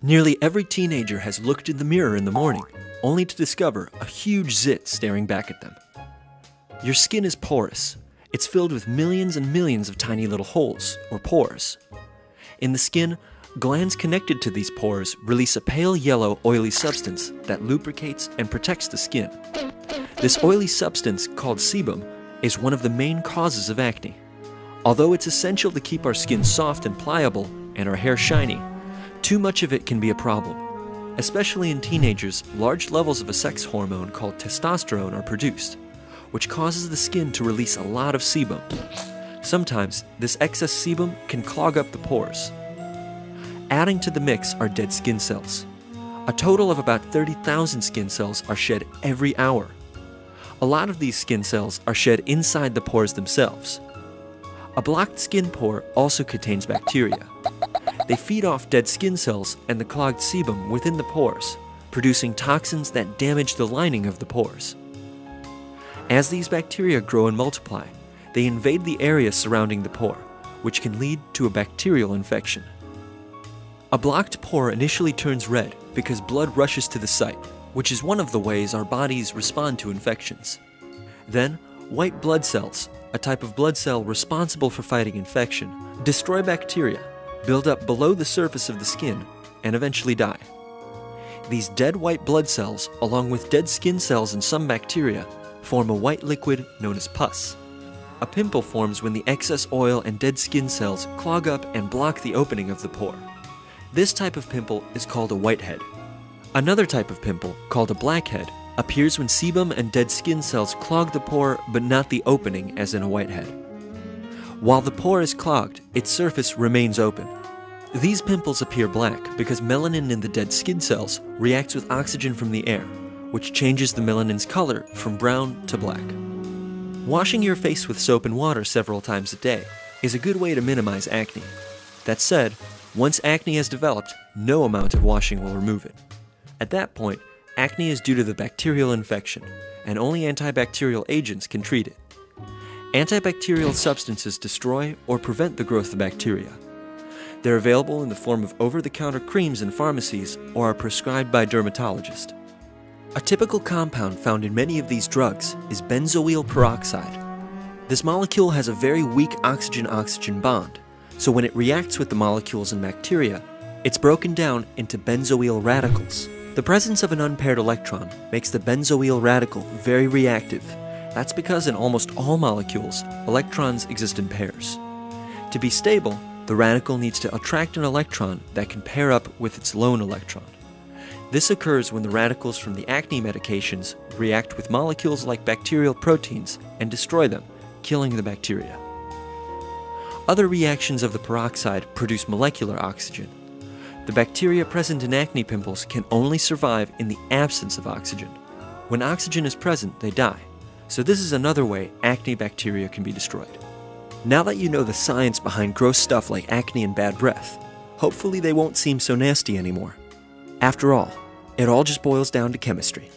Nearly every teenager has looked in the mirror in the morning, only to discover a huge zit staring back at them. Your skin is porous. It's filled with millions and millions of tiny little holes, or pores. In the skin, glands connected to these pores release a pale yellow oily substance that lubricates and protects the skin. This oily substance, called sebum, is one of the main causes of acne. Although it's essential to keep our skin soft and pliable and our hair shiny, too much of it can be a problem. Especially in teenagers, large levels of a sex hormone called testosterone are produced, which causes the skin to release a lot of sebum. Sometimes, this excess sebum can clog up the pores. Adding to the mix are dead skin cells. A total of about 30,000 skin cells are shed every hour. A lot of these skin cells are shed inside the pores themselves. A blocked skin pore also contains bacteria. They feed off dead skin cells and the clogged sebum within the pores, producing toxins that damage the lining of the pores. As these bacteria grow and multiply, they invade the area surrounding the pore, which can lead to a bacterial infection. A blocked pore initially turns red because blood rushes to the site, which is one of the ways our bodies respond to infections. Then, white blood cells, a type of blood cell responsible for fighting infection, destroy bacteria, build up below the surface of the skin, and eventually die. These dead white blood cells, along with dead skin cells and some bacteria, form a white liquid known as pus. A pimple forms when the excess oil and dead skin cells clog up and block the opening of the pore. This type of pimple is called a whitehead. Another type of pimple, called a blackhead, appears when sebum and dead skin cells clog the pore but not the opening as in a whitehead. While the pore is clogged, its surface remains open. These pimples appear black because melanin in the dead skin cells reacts with oxygen from the air, which changes the melanin's color from brown to black. Washing your face with soap and water several times a day is a good way to minimize acne. That said, once acne has developed, no amount of washing will remove it. At that point, acne is due to the bacterial infection, and only antibacterial agents can treat it. Antibacterial substances destroy or prevent the growth of bacteria. They're available in the form of over-the-counter creams in pharmacies or are prescribed by dermatologists. A typical compound found in many of these drugs is benzoyl peroxide. This molecule has a very weak oxygen-oxygen bond, so when it reacts with the molecules in bacteria, it's broken down into benzoyl radicals. The presence of an unpaired electron makes the benzoyl radical very reactive. That's because in almost all molecules, electrons exist in pairs. To be stable, the radical needs to attract an electron that can pair up with its lone electron. This occurs when the radicals from the acne medications react with molecules like bacterial proteins and destroy them, killing the bacteria. Other reactions of the peroxide produce molecular oxygen. The bacteria present in acne pimples can only survive in the absence of oxygen. When oxygen is present, they die. So this is another way acne bacteria can be destroyed. Now that you know the science behind gross stuff like acne and bad breath, hopefully they won't seem so nasty anymore. After all, it all just boils down to chemistry.